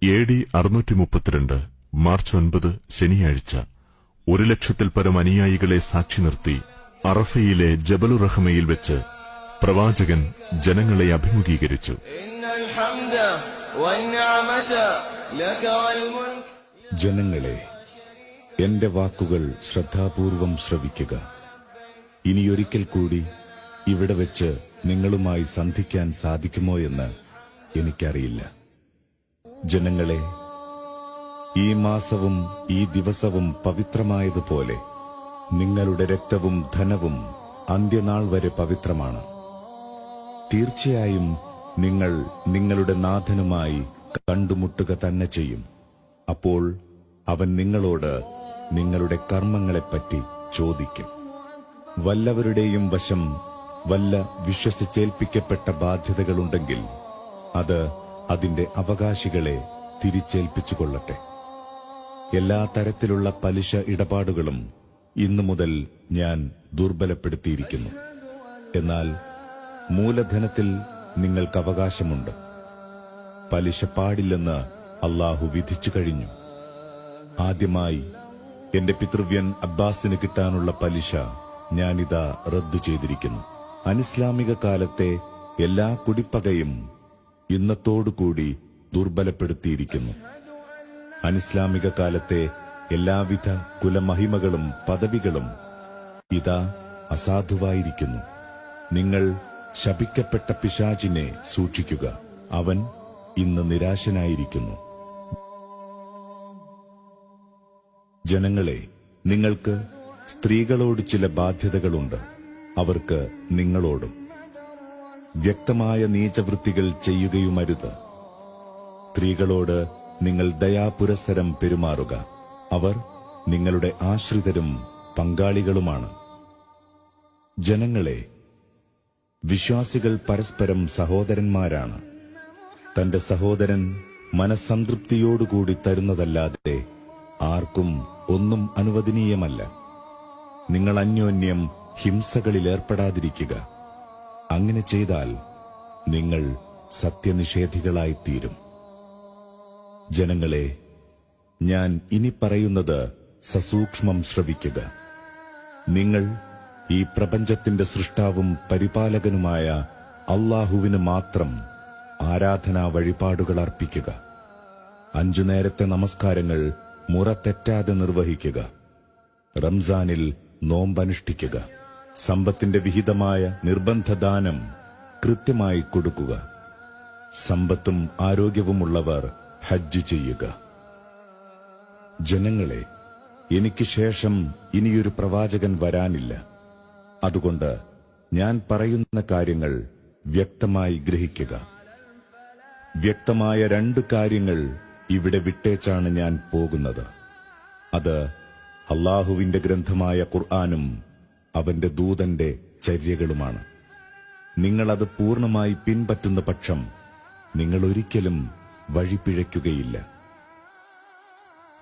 AD 632 March 9 ശനിയാഴ്ച 1,00,000-ൽ പരം അനുയായികളെ സാക്ഷി നിർത്തി അറഫയിലെ ജബലുർ റഹ്മയിൽ വെച്ച് പ്രവാചകൻ ജനങ്ങളെ അഭിമുഖീകരിച്ചു. ജനങ്ങളെ, എന്റെ വാക്കുകൾ ശ്രദ്ധാപൂർവം ശ്രവിക്കുക. ഇനിയൊരിക്കൽ കൂടി ഇവിടെ വെച്ച് നിങ്ങളുമായി സന്ധിക്കാൻ സാധിക്കുമോ എന്ന് എനിക്കറിയില്ല. ജനങ്ങളെ, ഈ മാസവും ഈ ദിവസവും പവിത്രമായതുപോലെ നിങ്ങളുടെ രക്തവും ധനവും അന്ത്യനാൾ വരെ പവിത്രമാണ്. തീർച്ചയായും നിങ്ങൾ നിങ്ങളുടെ നാഥനുമായി കണ്ടുമുട്ടുക തന്നെ ചെയ്യും. അപ്പോൾ അവൻ നിങ്ങളോട് നിങ്ങളുടെ കർമ്മങ്ങളെപ്പറ്റി ചോദിക്കും. വല്ലവരുടെയും വശം വല്ല വിശ്വസിച്ചേൽപ്പിക്കപ്പെട്ട ബാധ്യതകളുണ്ടെങ്കിൽ അത് അതിന്റെ അവകാശികളെ തിരിച്ചേൽപ്പിച്ചുകൊള്ളട്ടെ. എല്ലാ തരത്തിലുള്ള പലിശ ഇടപാടുകളും ഇന്നു മുതൽ ഞാൻ ദുർബലപ്പെടുത്തിയിരിക്കുന്നു. എന്നാൽ മൂലധനത്തിൽ നിങ്ങൾക്ക് അവകാശമുണ്ട്. പലിശ പാടില്ലെന്ന് അല്ലാഹു വിധിച്ചു കഴിഞ്ഞു. ആദ്യമായി എന്റെ പിതൃവ്യൻ അബ്ബാസിന് കിട്ടാനുള്ള പലിശ ഞാനിതാ റദ്ദു ചെയ്തിരിക്കുന്നു. അനിസ്ലാമിക കാലത്തെ എല്ലാ കുടിപ്പകയും ഇന്നത്തോടുകൂടി ദുർബലപ്പെടുത്തിയിരിക്കുന്നു. അനിസ്ലാമിക കാലത്തെ എല്ലാവിധ കുലമഹിമകളും പദവികളും ഇതാ അസാധുവായിരിക്കുന്നു. നിങ്ങൾ ശപിക്കപ്പെട്ട പിശാചിനെ സൂക്ഷിക്കുക. അവൻ ഇന്ന് നിരാശനായിരിക്കുന്നു. ജനങ്ങളെ, നിങ്ങൾക്ക് സ്ത്രീകളോട് ചില ബാധ്യതകളുണ്ട്. അവർക്ക് നിങ്ങളോടും. വ്യക്തമായ നീചവൃത്തികൾ ചെയ്യുകയുമരുത്. സ്ത്രീകളോട് നിങ്ങൾ ദയാപുരസ്സരം പെരുമാറുക. അവർ നിങ്ങളുടെ ആശ്രിതരും പങ്കാളികളുമാണ്. ജനങ്ങളെ, വിശ്വാസികൾ പരസ്പരം സഹോദരന്മാരാണ്. തന്റെ സഹോദരൻ മനസ്സംതൃപ്തിയോടുകൂടി തരുന്നതല്ലാതെ ആർക്കും ഒന്നും അനുവദനീയമല്ല. നിങ്ങൾ അന്യോന്യം ഹിംസകളിലേർപ്പെടാതിരിക്കുക. അങ്ങനെ ചെയ്താൽ നിങ്ങൾ സത്യനിഷേധികളായിത്തീരും. ജനങ്ങളെ, ഞാൻ ഇനി പറയുന്നത് സസൂക്ഷ്മം ശ്രവിക്കുക. നിങ്ങൾ ഈ പ്രപഞ്ചത്തിന്റെ സൃഷ്ടാവും പരിപാലകനുമായ അല്ലാഹുവിന് മാത്രം ആരാധനാ വഴിപാടുകൾ അർപ്പിക്കുക. 5 നേരത്തെ നമസ്കാരങ്ങൾ മുറ തെറ്റാതെ നിർവഹിക്കുക. റംസാനിൽ നോമ്പനുഷ്ഠിക്കുക. സമ്പത്തിന്റെ വിഹിതമായ നിർബന്ധദാനം കൃത്യമായി കൊടുക്കുക. സമ്പത്തും ആരോഗ്യവുമുള്ളവർ ഹജ്ജ് ചെയ്യുക. ജനങ്ങളെ, എനിക്ക് ശേഷം ഇനിയൊരു പ്രവാചകൻ വരാനില്ല. അതുകൊണ്ട് ഞാൻ പറയുന്ന കാര്യങ്ങൾ വ്യക്തമായി ഗ്രഹിക്കുക. വ്യക്തമായ 2 കാര്യങ്ങൾ ഇവിടെ വിട്ടേച്ചാണ് ഞാൻ പോകുന്നത്. അത് അല്ലാഹുവിന്റെ ഗ്രന്ഥമായ ഖുർആനും അവന്റെ ദൂതന്റെ ചര്യകളുമാണ്. നിങ്ങളത് പൂർണ്ണമായി പിൻപറ്റുന്ന പക്ഷം നിങ്ങൾ ഒരിക്കലും വഴിപിഴയ്ക്കുകയില്ല.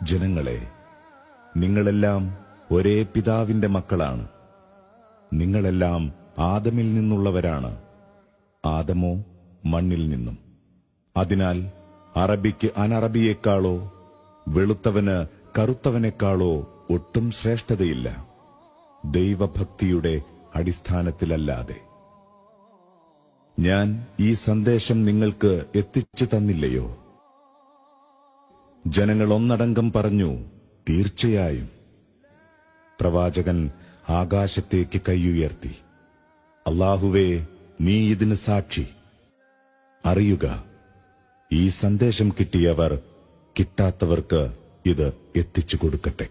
ജനങ്ങളെ, നിങ്ങളെല്ലാം ഒരേ പിതാവിന്റെ മക്കളാണ്. നിങ്ങളെല്ലാം ആദമിൽ നിന്നുള്ളവരാണ്. ആദമോ മണ്ണിൽ നിന്നും. അതിനാൽ അറബിക്ക് അനറബിയേക്കാളോ വെളുത്തവന് കറുത്തവനേക്കാളോ ഒട്ടും ശ്രേഷ്ഠതയില്ല, ദൈവഭക്തിയുടെ അടിസ്ഥാനത്തിലല്ലാതെ. ഞാൻ ഈ സന്ദേശം നിങ്ങൾക്ക് എത്തിച്ചു തന്നില്ലയോ? ജനങ്ങൾ ഒന്നടങ്കം പറഞ്ഞു, തീർച്ചയായും. പ്രവാചകൻ ആകാശത്തേക്ക് കൈയുയർത്തി, അല്ലാഹുവേ, നീ ഇതിന് സാക്ഷി. അറിയുക, ഈ സന്ദേശം കിട്ടിയവർ കിട്ടാത്തവർക്ക് ഇത് എത്തിച്ചു കൊടുക്കട്ടെ.